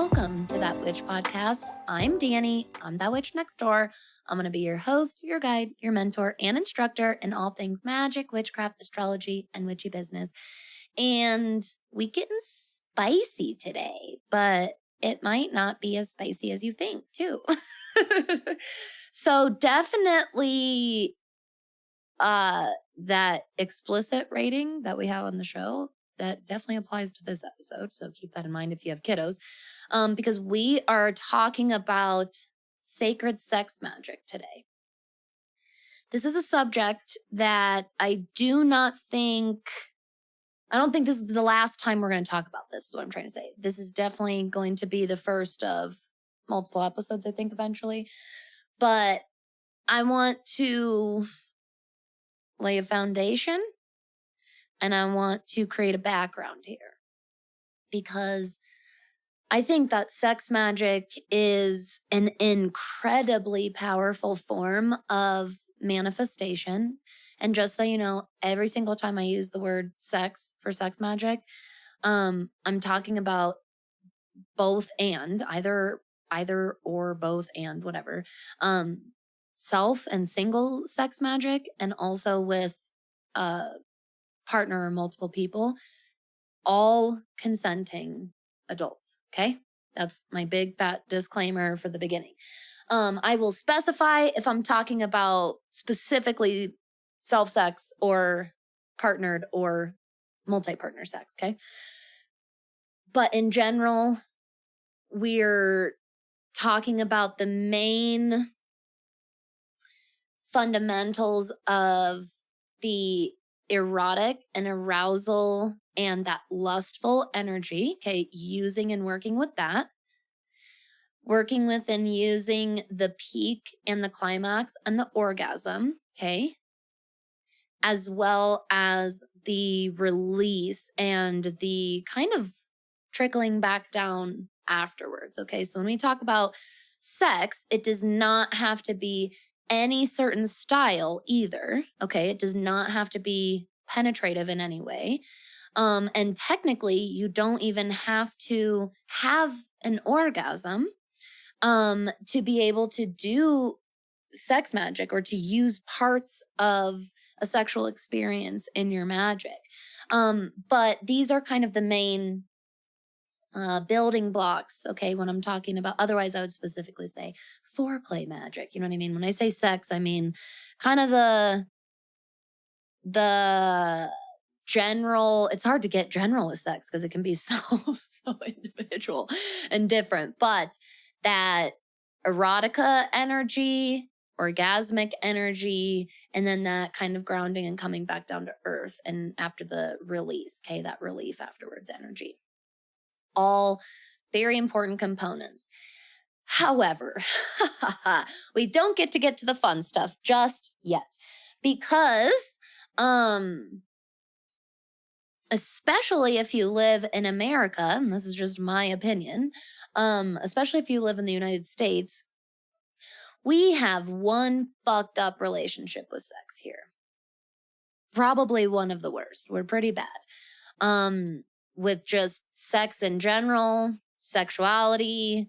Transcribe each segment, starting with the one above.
Welcome to That Witch Podcast. I'm Dani. I'm that witch next door. I'm going to be your host, your guide, your mentor, and instructor in all things magic, witchcraft, astrology, and witchy business. And we getting spicy today, but it might not be as spicy as you think, too. So definitely that explicit rating that we have on the show, that definitely applies to this episode. So keep that in mind if you have kiddos, because we are talking about sacred sex magic today. This is a subject that I don't think this is the last time we're going to talk about this, is what I'm trying to say. This is definitely going to be the first of multiple episodes, I think, eventually. But I want to lay a foundation and I want to create a background here, because I think that sex magic is an incredibly powerful form of manifestation. And just so you know, every single time I use the word sex for sex magic, I'm talking about both and, either or both and, whatever. Self and single sex magic, and also with partner or multiple people, all consenting adults. Okay. That's my big fat disclaimer for the beginning. I will specify if I'm talking about specifically self-sex or partnered or multi-partner sex. Okay. But in general, we're talking about the main fundamentals of the erotic and arousal and that lustful energy, okay, using and working with that, working with and using the peak and the climax and the orgasm, okay, as well as the release and the kind of trickling back down afterwards, okay? So when we talk about sex, it does not have to be any certain style either, okay? It does not have to be penetrative in any way. And technically, you don't even have to have an orgasm to be able to do sex magic or to use parts of a sexual experience in your magic. But these are kind of the main building blocks, okay, when I'm talking about, otherwise I would specifically say foreplay magic, you know what I mean? When I say sex, I mean kind of the general, it's hard to get general with sex because it can be so individual and different, but that erotica energy, orgasmic energy, and then that kind of grounding and coming back down to earth, and after the release, okay, that relief afterwards energy. All very important components. However, we don't get to the fun stuff just yet, because especially if you live in America, and this is just my opinion, especially if you live in the United States, we have one fucked up relationship with sex here. Probably one of the worst. We're pretty bad. With just sex in general, sexuality,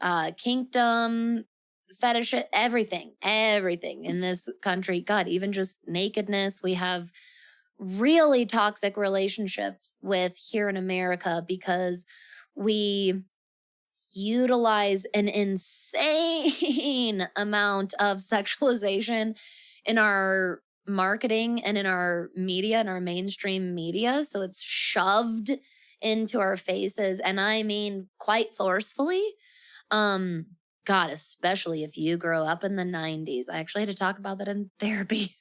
kinkdom, fetish, everything in this country. God, even just nakedness. We have really toxic relationships with here in America because we utilize an insane amount of sexualization in our marketing and in our media and our mainstream media. So it's shoved into our faces. And I mean, quite forcefully. God, especially if you grow up in the 90s. I actually had to talk about that in therapy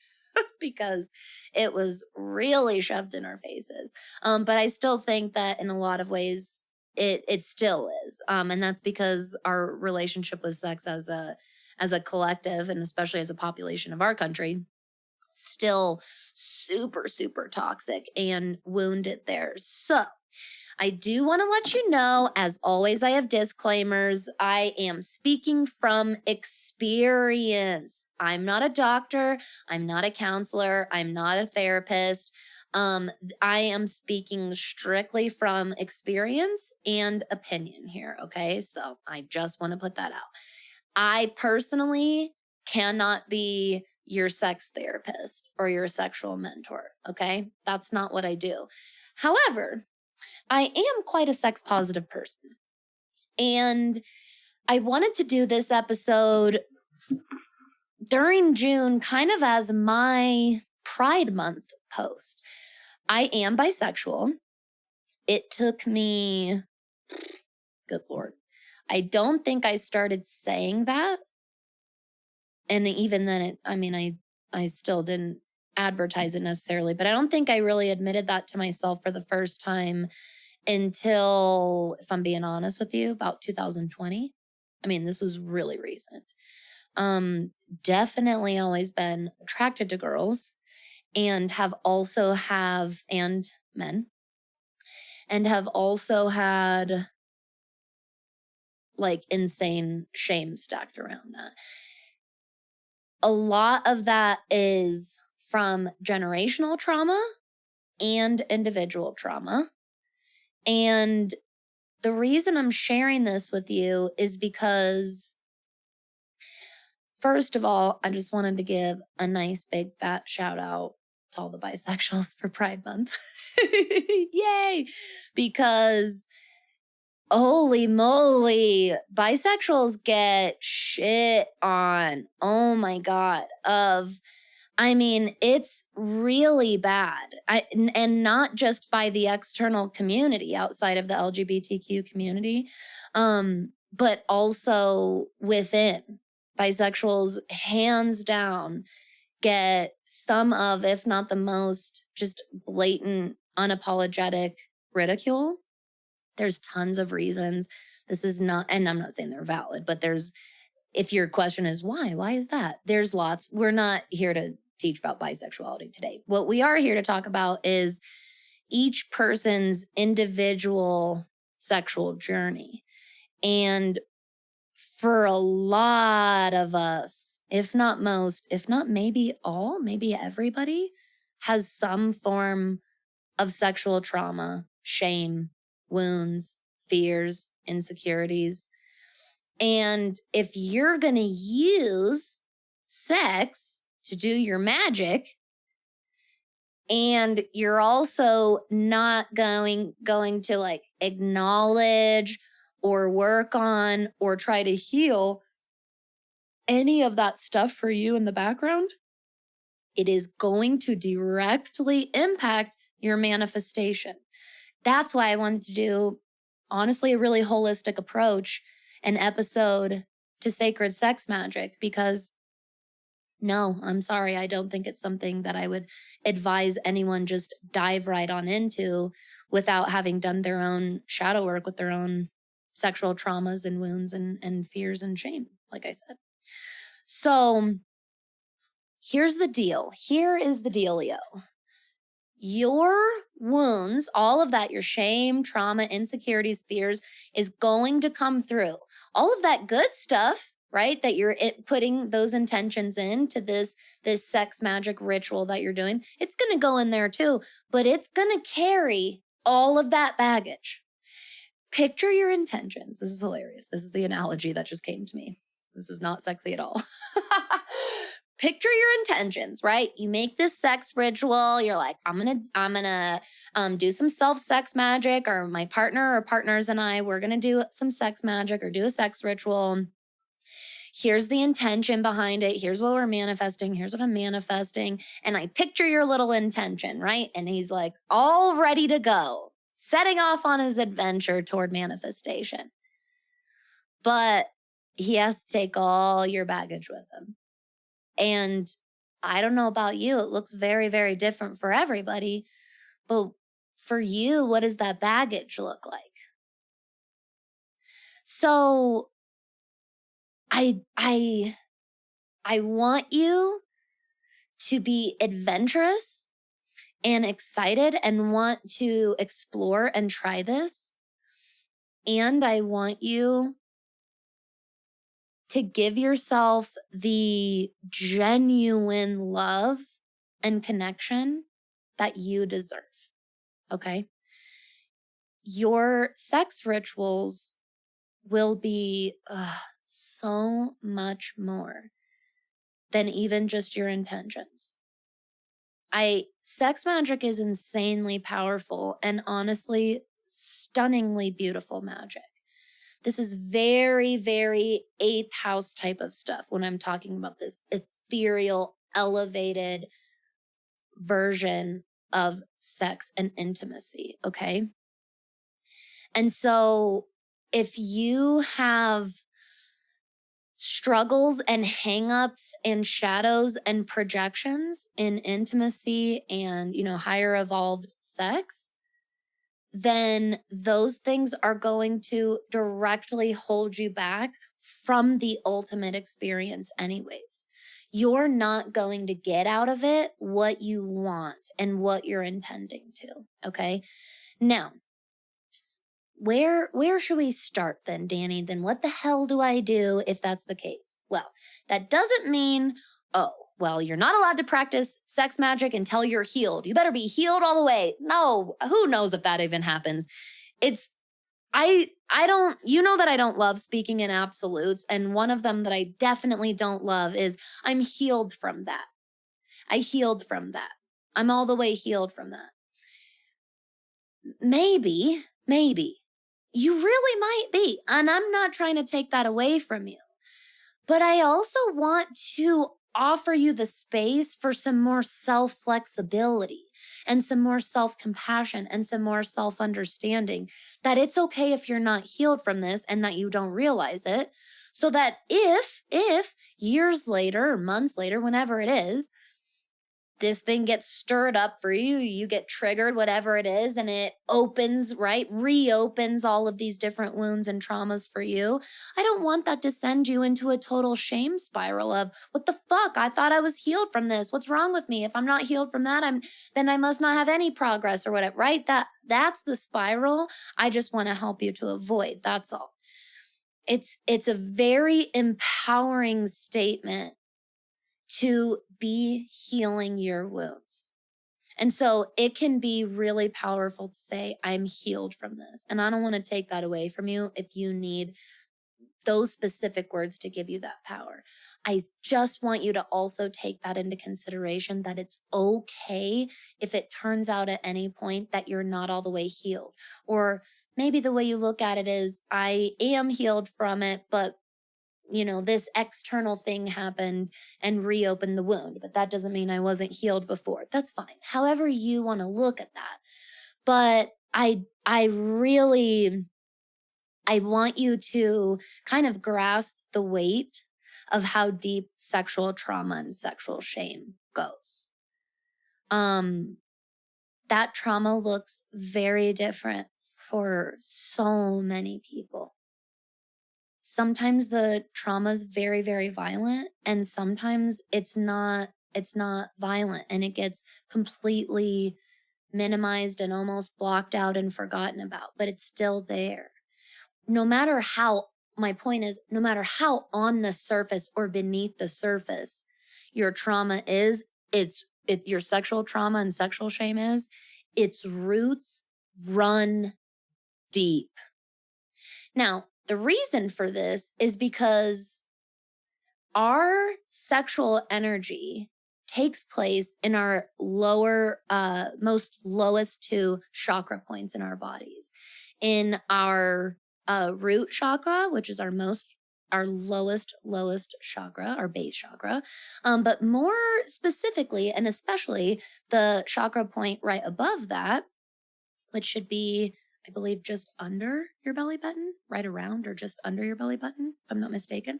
because it was really shoved in our faces. But I still think that in a lot of ways, it still is. And that's because our relationship with sex as a collective, and especially as a population of our country, still super, super toxic and wounded there. So I do want to let you know, as always, I have disclaimers. I am speaking from experience. I'm not a doctor. I'm not a counselor. I'm not a therapist. I am speaking strictly from experience and opinion here. Okay. So I just want to put that out. I personally cannot be your sex therapist or your sexual mentor. Okay. That's not what I do. However, I am quite a sex positive person. And I wanted to do this episode during June, kind of as my Pride Month post. I am bisexual. It took me, good Lord, I don't think I started saying that. And even then, I still didn't advertise it necessarily, but I don't think I really admitted that to myself for the first time until, if I'm being honest with you, about 2020. I mean, this was really recent. Definitely always been attracted to girls and and men, and have also had like insane shame stacked around that. A lot of that is from generational trauma and individual trauma. And the reason I'm sharing this with you is because, first of all, I just wanted to give a nice big fat shout out to all the bisexuals for Pride Month. Yay! Because holy moly, bisexuals get shit on. Oh my God. It's really bad. And not just by the external community outside of the LGBTQ community, but also within. Bisexuals, hands down, get some of, if not the most, just blatant, unapologetic ridicule. There's tons of reasons. This is not, and I'm not saying they're valid, but if your question is why is that? There's lots. We're not here to teach about bisexuality today. What we are here to talk about is each person's individual sexual journey. And for a lot of us, if not most, if not maybe all, maybe everybody has some form of sexual trauma, shame, wounds, fears, insecurities. And if you're going to use sex to do your magic, and you're also not going to like acknowledge or work on or try to heal any of that stuff for you in the background, it is going to directly impact your manifestation. That's why I wanted to do, honestly, a really holistic approach, an episode to sacred sex magic, because no, I'm sorry, I don't think it's something that I would advise anyone just dive right on into without having done their own shadow work with their own sexual traumas and wounds and fears and shame, like I said. So here's the deal. Here is the dealio. Your wounds, all of that, your shame, trauma, insecurities, fears, is going to come through. All of that good stuff, right, that you're putting those intentions into this sex magic ritual that you're doing, it's going to go in there too, but it's going to carry all of that baggage. Picture your intentions. This is hilarious. This is the analogy that just came to me. This is not sexy at all. Picture your intentions, right? You make this sex ritual. You're like, I'm gonna do some self-sex magic, or my partner or partners and I, we're gonna do some sex magic or do a sex ritual. Here's the intention behind it. Here's what we're manifesting. Here's what I'm manifesting. And I picture your little intention, right? And he's like all ready to go, setting off on his adventure toward manifestation. But he has to take all your baggage with him. And I don't know about you, it looks very, very different for everybody. But for you, what does that baggage look like? So I want you to be adventurous and excited and want to explore and try this. And I want you to give yourself the genuine love and connection that you deserve. Okay? Your sex rituals will be so much more than even just your intentions. Sex magic is insanely powerful and honestly stunningly beautiful magic. This is very, very eighth house type of stuff when I'm talking about this ethereal, elevated version of sex and intimacy. Okay. And so if you have struggles and hangups and shadows and projections in intimacy and, higher evolved sex, then those things are going to directly hold you back from the ultimate experience anyways. You're not going to get out of it what you want and what you're intending to, okay? Now, where should we start then, Dani? Then what the hell do I do if that's the case? Well, that doesn't mean, you're not allowed to practice sex magic until you're healed. You better be healed all the way. No, who knows if that even happens? I don't, that I don't love speaking in absolutes. And one of them that I definitely don't love is I'm healed from that. I healed from that. I'm all the way healed from that. Maybe. You really might be. And I'm not trying to take that away from you. But I also want to offer you the space for some more self-flexibility and some more self-compassion and some more self-understanding that it's okay if you're not healed from this and that you don't realize it. So that if years later or months later, whenever it is, this thing gets stirred up for you, you get triggered, whatever it is, and it reopens all of these different wounds and traumas for you. I don't want that to send you into a total shame spiral of, what the fuck? I thought I was healed from this. What's wrong with me? If I'm not healed from that, then I must not have any progress or whatever, right? That's the spiral I just want to help you to avoid. That's all. It's a very empowering statement to be healing your wounds. And so it can be really powerful to say, I'm healed from this. And I don't want to take that away from you if you need those specific words to give you that power. I just want you to also take that into consideration, that it's okay if it turns out at any point that you're not all the way healed. Or maybe the way you look at it is, I am healed from it, but this external thing happened and reopened the wound, but that doesn't mean I wasn't healed before. That's fine. However you want to look at that. But I want you to kind of grasp the weight of how deep sexual trauma and sexual shame goes. That trauma looks very different for so many people. Sometimes the trauma is very, very violent, and sometimes it's not violent, and it gets completely minimized and almost blocked out and forgotten about, but it's still there. My point is, no matter how on the surface or beneath the surface your trauma is, your sexual trauma and sexual shame is, its roots run deep. Now, the reason for this is because our sexual energy takes place in our lowest two chakra points in our bodies. In our root chakra, which is our lowest chakra, our base chakra. But more specifically, and especially the chakra point right above that, which should be, I believe, just under your belly button, right around or just under your belly button, if I'm not mistaken.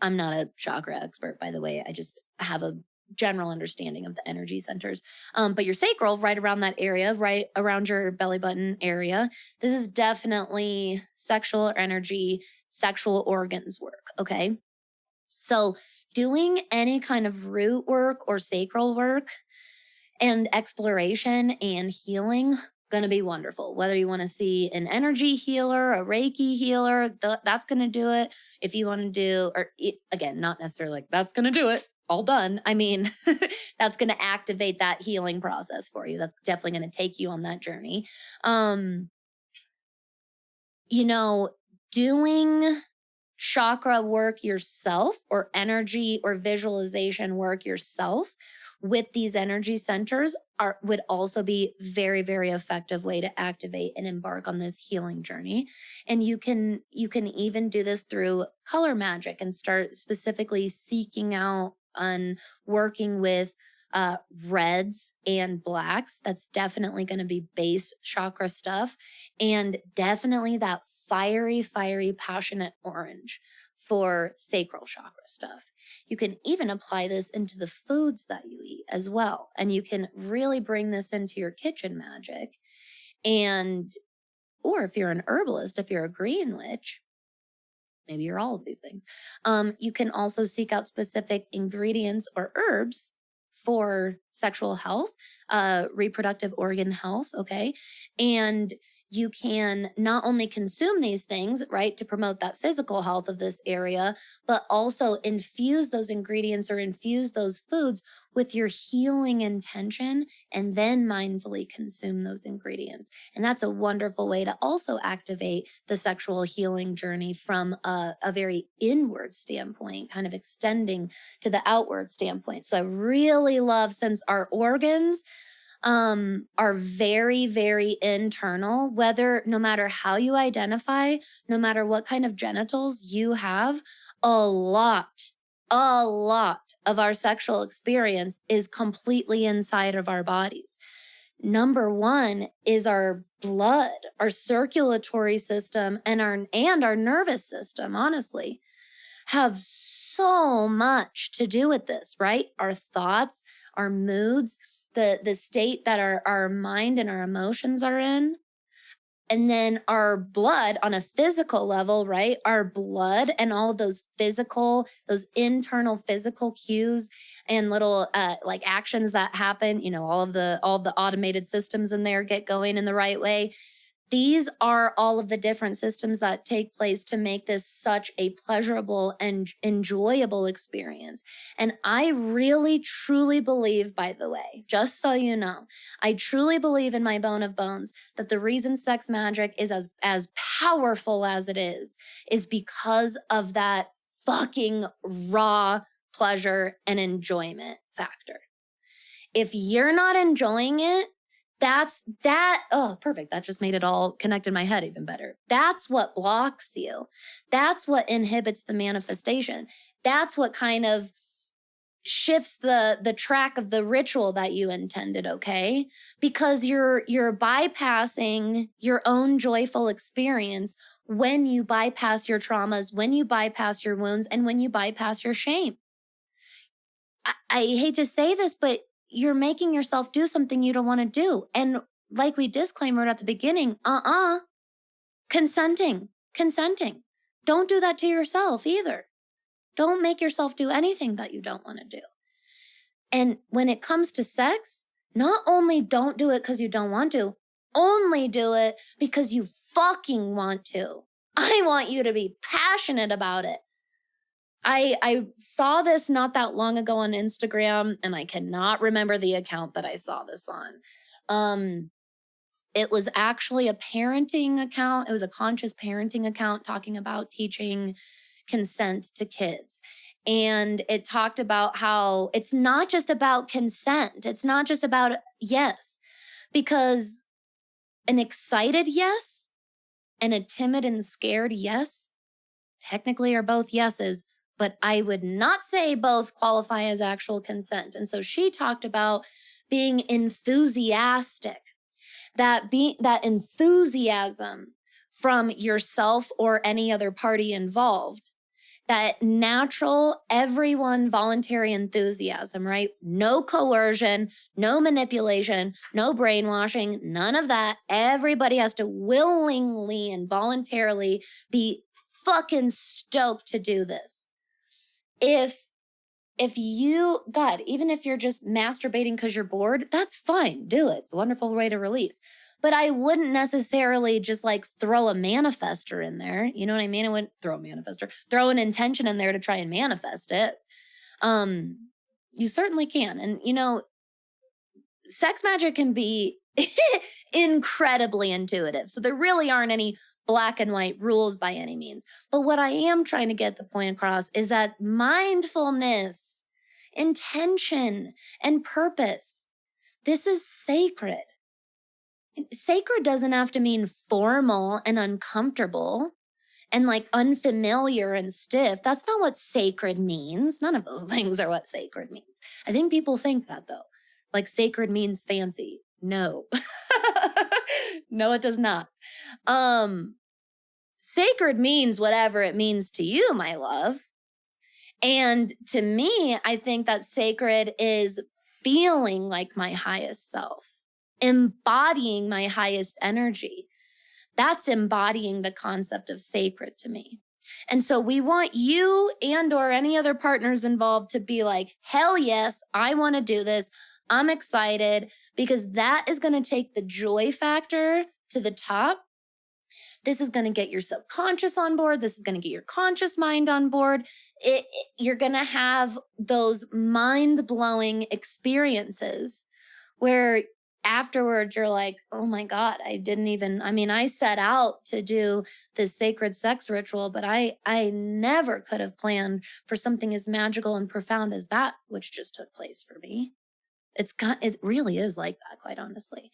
I'm not a chakra expert, by the way. I just have a general understanding of the energy centers. But your sacral, right around that area, right around your belly button area, this is definitely sexual energy, sexual organs work, okay? So doing any kind of root work or sacral work and exploration and healing going to be wonderful. Whether you want to see an energy healer, a Reiki healer, that's going to do it. If you want to do, or again, not necessarily like that's going to do it, all done. I mean, that's going to activate that healing process for you. That's definitely going to take you on that journey. You know, doing chakra work yourself or energy or visualization work yourself with these energy centers would also be very, very effective way to activate and embark on this healing journey. And you can even do this through color magic and start specifically seeking out and working with reds and blacks. That's definitely going to be base chakra stuff, and definitely that fiery, passionate orange for sacral chakra stuff. You can even apply this into the foods that you eat as well. And you can really bring this into your kitchen magic. And, or if you're an herbalist, if you're a green witch, maybe you're all of these things, you can also seek out specific ingredients or herbs for sexual health, reproductive organ health, okay? And you can not only consume these things, right, to promote that physical health of this area, but also infuse those ingredients or infuse those foods with your healing intention and then mindfully consume those ingredients. And that's a wonderful way to also activate the sexual healing journey from a very inward standpoint, kind of extending to the outward standpoint. So I really love, since our organs are very, very internal, no matter how you identify, no matter what kind of genitals you have, a lot of our sexual experience is completely inside of our bodies. Number one is our blood, our circulatory system, and our nervous system, honestly, have so much to do with this, right? Our thoughts, our moods, the state that our mind and our emotions are in. And then our blood on a physical level, right? Our blood and all of those internal physical cues and little like actions that happen, you know, all of the automated systems in there get going in the right way. These are all of the different systems that take place to make this such a pleasurable and enjoyable experience. And I really, truly believe, by the way, just so you know, I truly believe in my bone of bones that the reason sex magic is as powerful as it is because of that fucking raw pleasure and enjoyment factor. If you're not enjoying it, oh, perfect. That just made it all connect in my head even better. That's what blocks you. That's what inhibits the manifestation. That's what kind of shifts the track of the ritual that you intended, okay? Because you're bypassing your own joyful experience when you bypass your traumas, when you bypass your wounds, and when you bypass your shame. I hate to say this, but you're making yourself do something you don't want to do. And like we disclaimed at the beginning, consenting. Don't do that to yourself either. Don't make yourself do anything that you don't want to do. And when it comes to sex, not only don't do it because you don't want to, only do it because you fucking want to. I want you to be passionate about it. I saw this not that long ago on Instagram, and I cannot remember the account that I saw this on. It was actually a parenting account. It was a conscious parenting account talking about teaching consent to kids. And it talked about how it's not just about consent. It's not just about yes, because an excited yes and a timid and scared yes technically are both yeses, but I would not say both qualify as actual consent. And so she talked about being enthusiastic, that enthusiasm from yourself or any other party involved, that natural, everyone voluntary enthusiasm, right? No coercion, no manipulation, no brainwashing, none of that. Everybody has to willingly and voluntarily be fucking stoked to do this. If you, God, even if you're just masturbating because you're bored, that's fine. Do it. It's a wonderful way to release. but I wouldn't necessarily just like throw a manifester in there. You know what I mean? I wouldn't throw a manifester, throw an intention in there to try and manifest it. You certainly can. And, you know, sex magic can be incredibly intuitive. So there really aren't any black and white rules by any means. But what I am trying to get the point across is that mindfulness, intention, and purpose, this is sacred. Sacred doesn't have to mean formal and uncomfortable and like unfamiliar and stiff. That's not what sacred means. None of those things are what sacred means. I think people think that though. Like sacred means fancy. No. No, it does not. Sacred means whatever it means to you, my love. And to me, I think that sacred is feeling like my highest self, embodying my highest energy. That's embodying the concept of sacred to me. And so we want you and or any other partners involved to be like, hell yes, I want to do this. I'm excited, because that is going to take the joy factor to the top. This is going to get your subconscious on board. This is going to get your conscious mind on board. You're going to have those mind-blowing experiences where afterwards you're like, oh my God, I set out to do this sacred sex ritual, but I never could have planned for something as magical and profound as that, which just took place for me. It really is like that, quite honestly.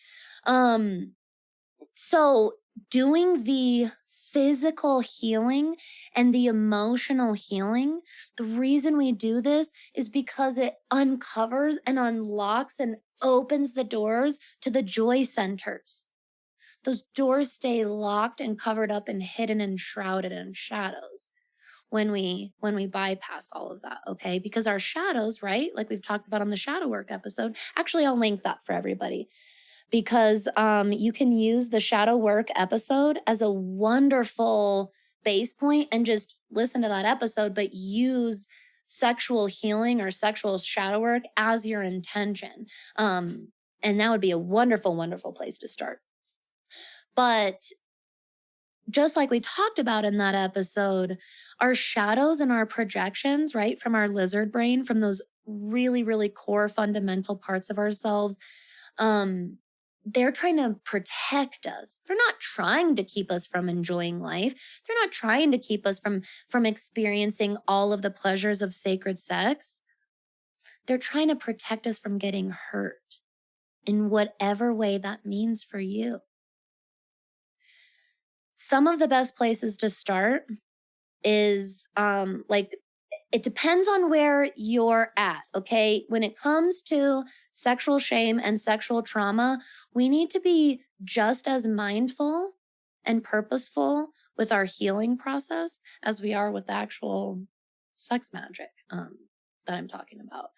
So doing the physical healing and the emotional healing, the reason we do this is because it uncovers and unlocks and opens the doors to the joy centers. Those doors stay locked and covered up and hidden and shrouded in shadows when we bypass all of that, okay? Because our shadows, right? Like we've talked about on the shadow work episode. Actually, I'll link that for everybody, because you can use the shadow work episode as a wonderful base point and just listen to that episode, but use sexual healing or sexual shadow work as your intention. And that would be a wonderful, wonderful place to start. But just like we talked about in that episode, our shadows and our projections, right, from our lizard brain, from those really, really core fundamental parts of ourselves, they're trying to protect us. They're not trying to keep us from enjoying life. They're not trying to keep us from experiencing all of the pleasures of sacred sex. They're trying to protect us from getting hurt in whatever way that means for you. Some of the best places to start is it depends on where you're at, okay? When it comes to sexual shame and sexual trauma, we need to be just as mindful and purposeful with our healing process as we are with the actual sex magic that I'm talking about.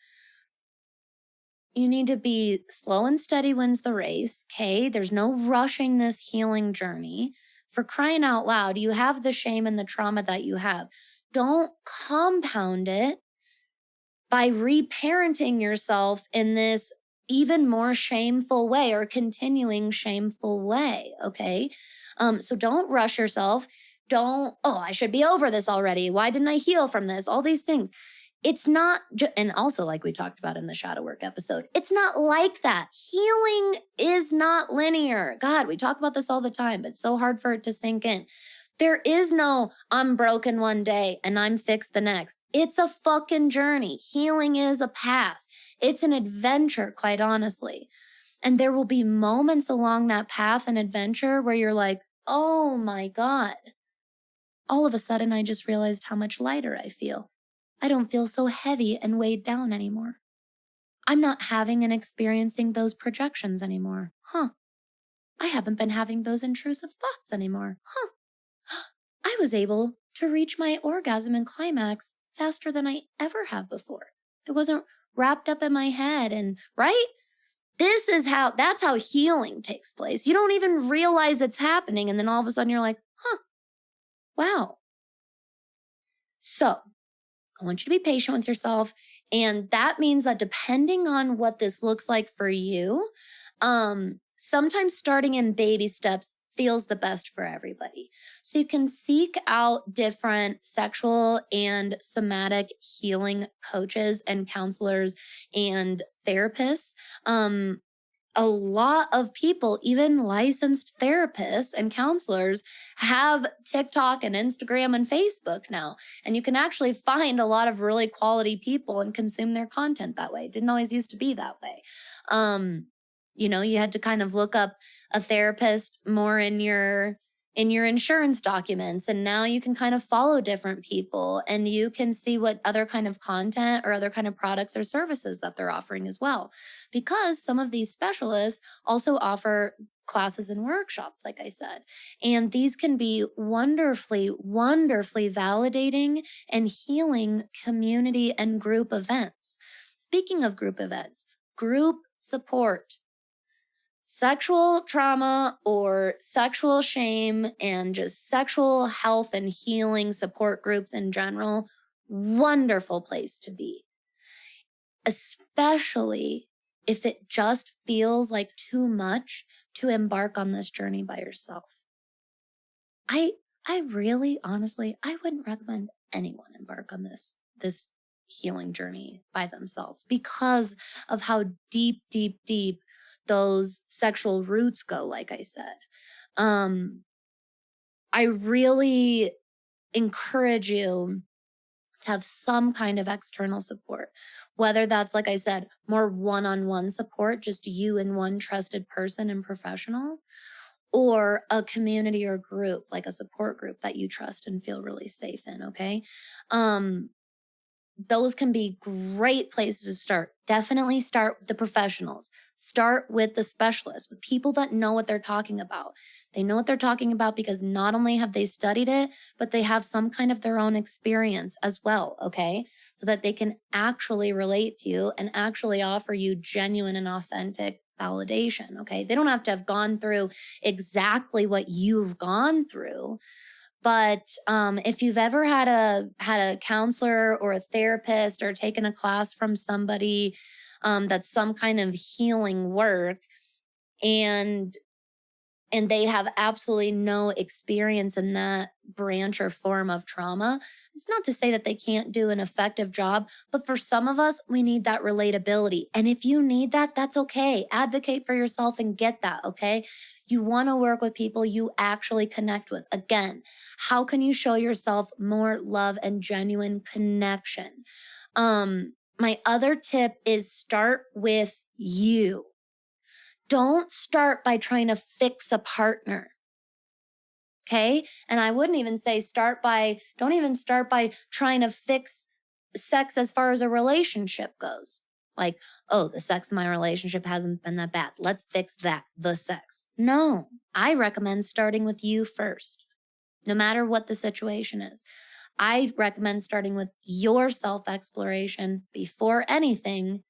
You need to be slow and steady wins the race, okay? There's no rushing this healing journey. For crying out loud, you have the shame and the trauma that you have. Don't compound it by reparenting yourself in this even more shameful way or continuing shameful way, okay? So don't rush yourself. I should be over this already. Why didn't I heal from this? All these things. It's not, and also like we talked about in the shadow work episode, it's not like that. Healing is not linear. God, we talk about this all the time, but it's so hard for it to sink in. There is no, I'm broken one day and I'm fixed the next. It's a fucking journey. Healing is a path. It's an adventure, quite honestly. And there will be moments along that path and adventure where you're like, oh my God. All of a sudden, I just realized how much lighter I feel. I don't feel so heavy and weighed down anymore. I'm not having and experiencing those projections anymore. I haven't been having those intrusive thoughts anymore. I was able to reach my orgasm and climax faster than I ever have before. It wasn't wrapped up in my head right? That's how healing takes place. You don't even realize it's happening. And then all of a sudden you're like, wow. So I want you to be patient with yourself. And that means that depending on what this looks like for you, sometimes starting in baby steps feels the best for everybody. So you can seek out different sexual and somatic healing coaches and counselors and therapists. A lot of people, even licensed therapists and counselors, have TikTok and Instagram and Facebook now. And you can actually find a lot of really quality people and consume their content that way. It didn't always used to be that way. You had to kind of look up a therapist more in your insurance documents, and now you can kind of follow different people and you can see what other kind of content or other kind of products or services that they're offering as well, because some of these specialists also offer classes and workshops, like I said, and these can be wonderfully validating and healing community and group events. Speaking of group events, group support, sexual trauma or sexual shame and just sexual health and healing support groups in general, wonderful place to be, especially if it just feels like too much to embark on this journey by yourself. I really, honestly, I wouldn't recommend anyone embark on this healing journey by themselves because of how deep those sexual roots go, like I said. I really encourage you to have some kind of external support, whether that's, like I said, more one-on-one support, just you and one trusted person and professional, or a community or group, like a support group that you trust and feel really safe in, okay? Those can be great places to start. Definitely start with the professionals. Start with the specialists, with people that know what they're talking about. They know what they're talking about because not only have they studied it, but they have some kind of their own experience as well, okay? So that they can actually relate to you and actually offer you genuine and authentic validation, okay? They don't have to have gone through exactly what you've gone through. But if you've ever had a counselor or a therapist or taken a class from somebody that's some kind of healing work, and they have absolutely no experience in that branch or form of trauma, it's not to say that they can't do an effective job, but for some of us, we need that relatability. And if you need that, that's okay. Advocate for yourself and get that, okay? You want to work with people you actually connect with. Again, how can you show yourself more love and genuine connection? My other tip is start with you. Don't start by trying to fix a partner. Okay? And I wouldn't even say don't even start by trying to fix sex as far as a relationship goes. Like, oh, the sex in my relationship hasn't been that bad. Let's fix that, the sex. No, I recommend starting with you first, no matter what the situation is. I recommend starting with your self-exploration before anything,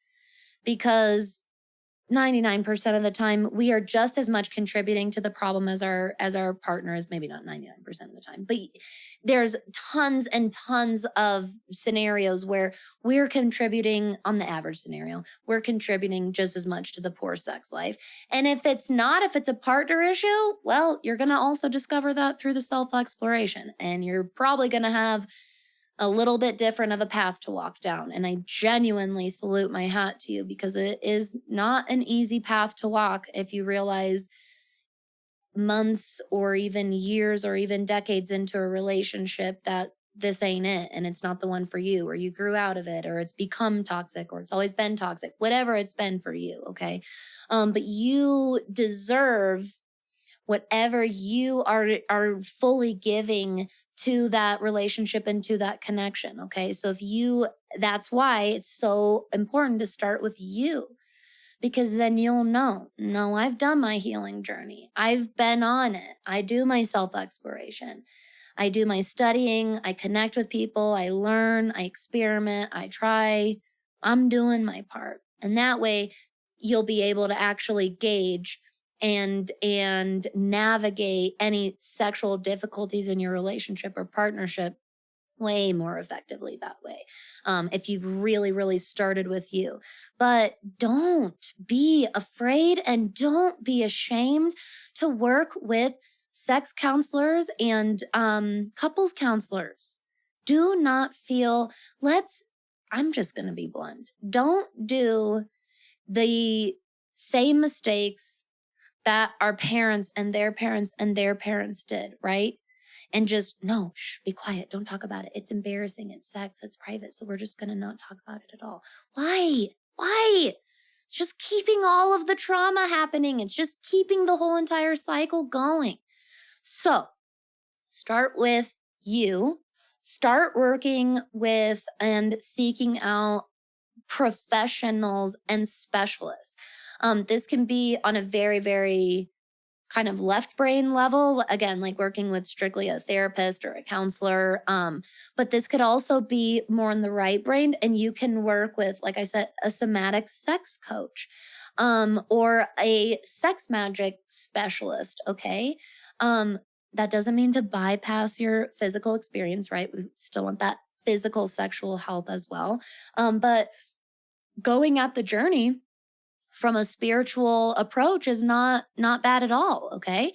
because 99% of the time, we are just as much contributing to the problem as our partner is. Maybe not 99% of the time, but there's tons and tons of scenarios where we're contributing. On the average scenario, we're contributing just as much to the poor sex life. And if it's a partner issue, well, you're going to also discover that through the self-exploration. And you're probably going to have a little bit different of a path to walk down. And I genuinely salute my hat to you, because it is not an easy path to walk if you realize months or even years or even decades into a relationship that this ain't it and it's not the one for you, or you grew out of it, or it's become toxic, or it's always been toxic, whatever it's been for you, okay? But you deserve whatever you are fully giving to that relationship and to that connection, okay? So that's why it's so important to start with you, because then you'll know, no, I've done my healing journey. I've been on it. I do my self-exploration. I do my studying. I connect with people. I learn. I experiment. I try. I'm doing my part. And that way you'll be able to actually gauge and navigate any sexual difficulties in your relationship or partnership way more effectively that way. If you've really, really started with you. But don't be afraid and don't be ashamed to work with sex counselors and couples counselors. Do not feel, I'm just going to be blunt. Don't do the same mistakes that our parents and their parents and their parents did, right? And just, no, shh, be quiet. Don't talk about it. It's embarrassing. It's sex. It's private. So we're just going to not talk about it at all. Why? Why? It's just keeping all of the trauma happening. It's just keeping the whole entire cycle going. So start with you. Start working with and seeking out professionals and specialists. This can be on a very, very kind of left brain level, again, like working with strictly a therapist or a counselor. But this could also be more in the right brain, and you can work with, like I said, a somatic sex coach, or a sex magic specialist. Okay. That doesn't mean to bypass your physical experience, right? We still want that physical sexual health as well. But going at the journey from a spiritual approach is not bad at all. Okay.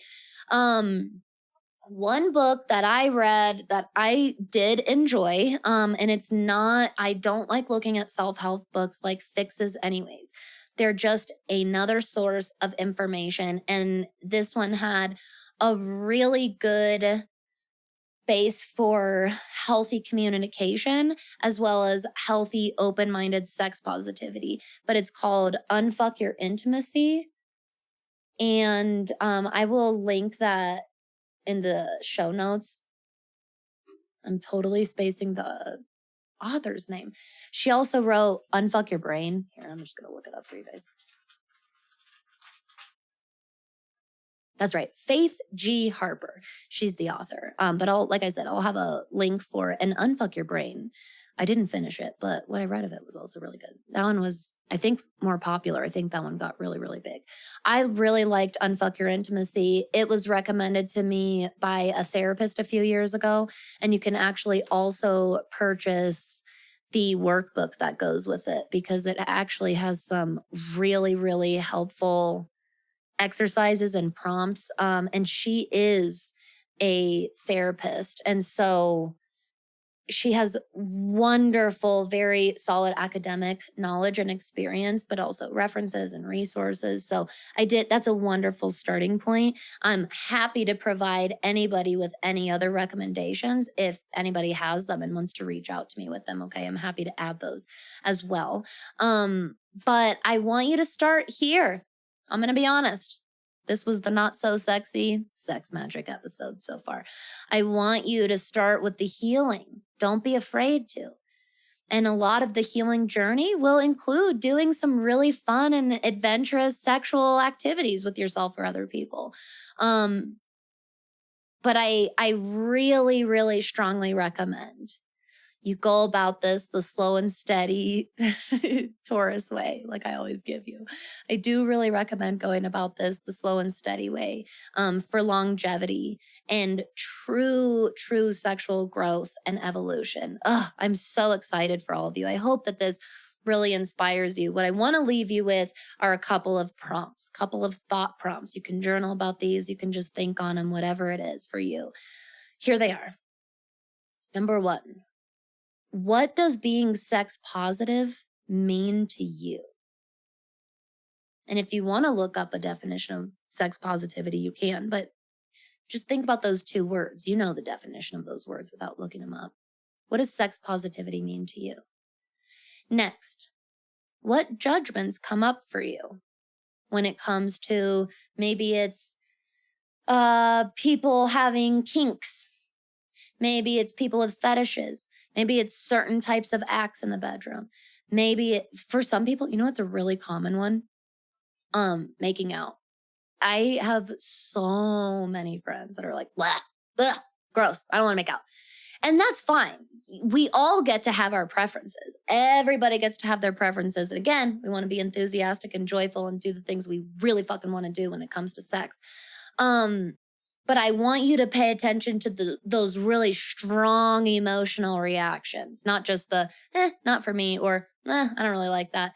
One book that I read that I did enjoy, and I don't like looking at self-help books like fixes anyways. They're just another source of information. And this one had a really good base for healthy communication as well as healthy, open-minded sex positivity. But it's called Unfuck Your Intimacy. And I will link that in the show notes. I'm totally spacing the author's name. She also wrote Unfuck Your Brain. Here, I'm just going to look it up for you guys. That's right. Faith G. Harper. She's the author. But like I said, I'll have a link for it. And Unfuck Your Brain. I didn't finish it, but what I read of it was also really good. That one was, I think, more popular. I think that one got really, really big. I really liked Unfuck Your Intimacy. It was recommended to me by a therapist a few years ago. And you can actually also purchase the workbook that goes with it, because it actually has some really, really helpful exercises and prompts. And she is a therapist. And so she has wonderful, very solid academic knowledge and experience, but also references and resources. So that's a wonderful starting point. I'm happy to provide anybody with any other recommendations if anybody has them and wants to reach out to me with them. Okay. I'm happy to add those as well. But I want you to start here. I'm going to be honest. This was the not so sexy sex magic episode so far. I want you to start with the healing. Don't be afraid to. And a lot of the healing journey will include doing some really fun and adventurous sexual activities with yourself or other people. But I really, really strongly recommend you go about this the slow and steady Taurus way, like I always give you. I do really recommend going about this the slow and steady way, for longevity and true sexual growth and evolution. I'm so excited for all of you. I hope that this really inspires you. What I want to leave you with are a couple of prompts, couple of thought prompts. You can journal about these. You can just think on them, whatever it is for you. Here they are. Number 1. What does being sex positive mean to you? And if you want to look up a definition of sex positivity, you can, but just think about those 2 words. You know the definition of those words without looking them up. What does sex positivity mean to you? Next, what judgments come up for you when it comes to, maybe it's people having kinks. Maybe it's people with fetishes. Maybe it's certain types of acts in the bedroom. Maybe for some people, it's a really common one. Making out. I have so many friends that are like, blah, blah, gross. I don't want to make out. And that's fine. We all get to have our preferences. Everybody gets to have their preferences. And again, we want to be enthusiastic and joyful and do the things we really fucking want to do when it comes to sex. But I want you to pay attention to those really strong emotional reactions, not just the, not for me, or, I don't really like that.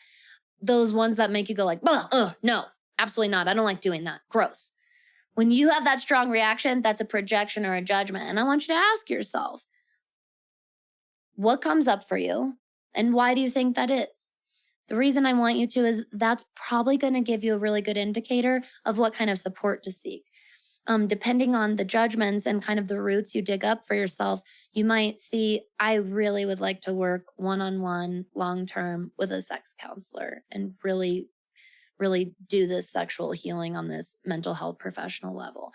Those ones that make you go like, no, absolutely not. I don't like doing that. Gross. When you have that strong reaction, that's a projection or a judgment. And I want you to ask yourself, what comes up for you? And why do you think that is? The reason I want you to is that's probably going to give you a really good indicator of what kind of support to seek. Depending on the judgments and kind of the roots you dig up for yourself, you might see, I really would like to work one-on-one long-term with a sex counselor and really, really do this sexual healing on this mental health professional level.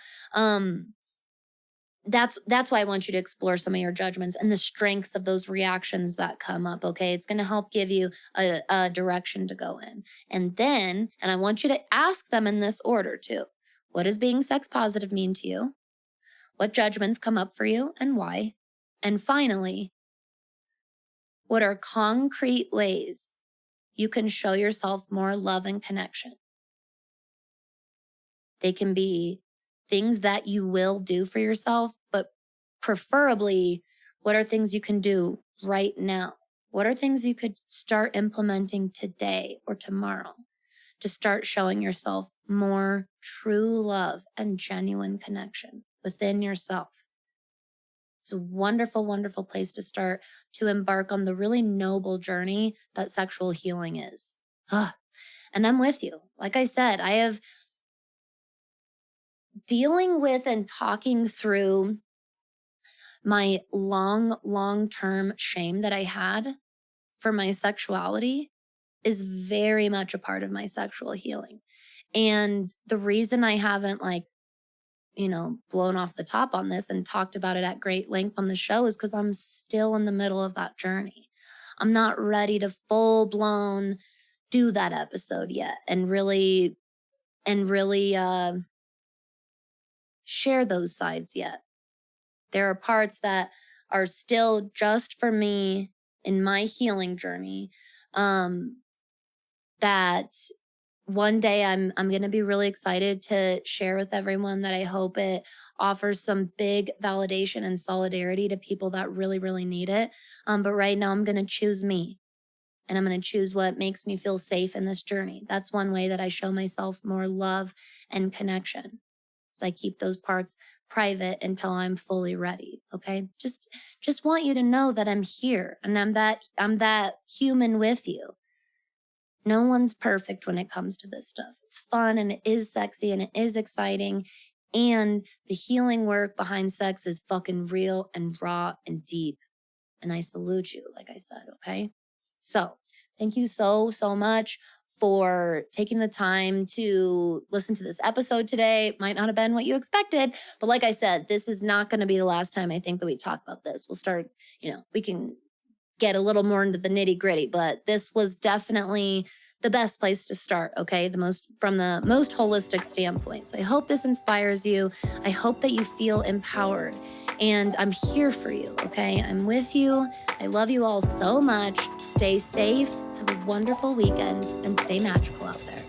That's why I want you to explore some of your judgments and the strengths of those reactions that come up, okay? It's going to help give you a direction to go in. And I want you to ask them in this order too. What does being sex positive mean to you? What judgments come up for you and why? And finally, what are concrete ways you can show yourself more love and connection? They can be things that you will do for yourself, but preferably, what are things you can do right now? What are things you could start implementing today or tomorrow to start showing yourself more true love and genuine connection within yourself? It's a wonderful, wonderful place to start to embark on the really noble journey that sexual healing is. And I'm with you. Like I said, I have dealing with and talking through my long-term shame that I had for my sexuality is very much a part of my sexual healing. And the reason I haven't blown off the top on this and talked about it at great length on the show is because I'm still in the middle of that journey. I'm not ready to full blown do that episode yet and really share those sides yet. There are parts that are still just for me in my healing journey, that one day I'm going to be really excited to share with everyone, that I hope it offers some big validation and solidarity to people that really, really need it. But right now I'm going to choose me, and I'm going to choose what makes me feel safe in this journey. That's one way that I show myself more love and connection. So I keep those parts private until I'm fully ready. Okay. Just want you to know that I'm here and I'm that human with you. No one's perfect when it comes to this stuff. It's fun and it is sexy and it is exciting. And the healing work behind sex is fucking real and raw and deep. And I salute you, like I said, okay? So thank you so, so much for taking the time to listen to this episode today. It might not have been what you expected, but like I said, this is not going to be the last time I think that we talk about this. We'll start, we can get a little more into the nitty gritty, but this was definitely the best place to start, okay? From the most holistic standpoint. So I hope this inspires you. I hope that you feel empowered, and I'm here for you, okay? I'm with you. I love you all so much. Stay safe, have a wonderful weekend, and stay magical out there.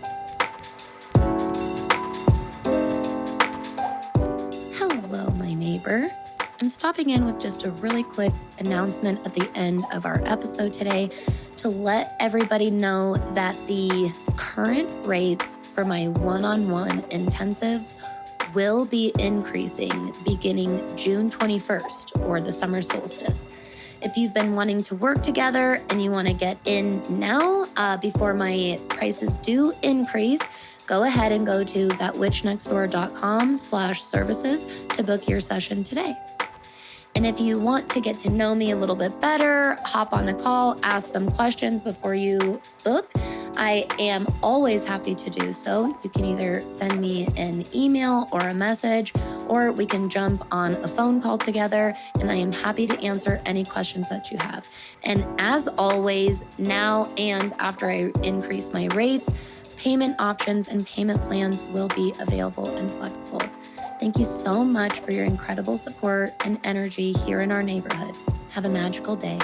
Hello, my neighbor. I'm stopping in with just a really quick announcement at the end of our episode today to let everybody know that the current rates for my one-on-one intensives will be increasing beginning June 21st, or the summer solstice. If you've been wanting to work together and you want to get in now before my prices do increase, go ahead and go to thatwitchnextdoor.com/services to book your session today. And if you want to get to know me a little bit better, hop on a call, ask some questions before you book, I am always happy to do so. You can either send me an email or a message, or we can jump on a phone call together, and I am happy to answer any questions that you have. And as always, now and after I increase my rates, payment options and payment plans will be available and flexible. Thank you so much for your incredible support and energy here in our neighborhood. Have a magical day.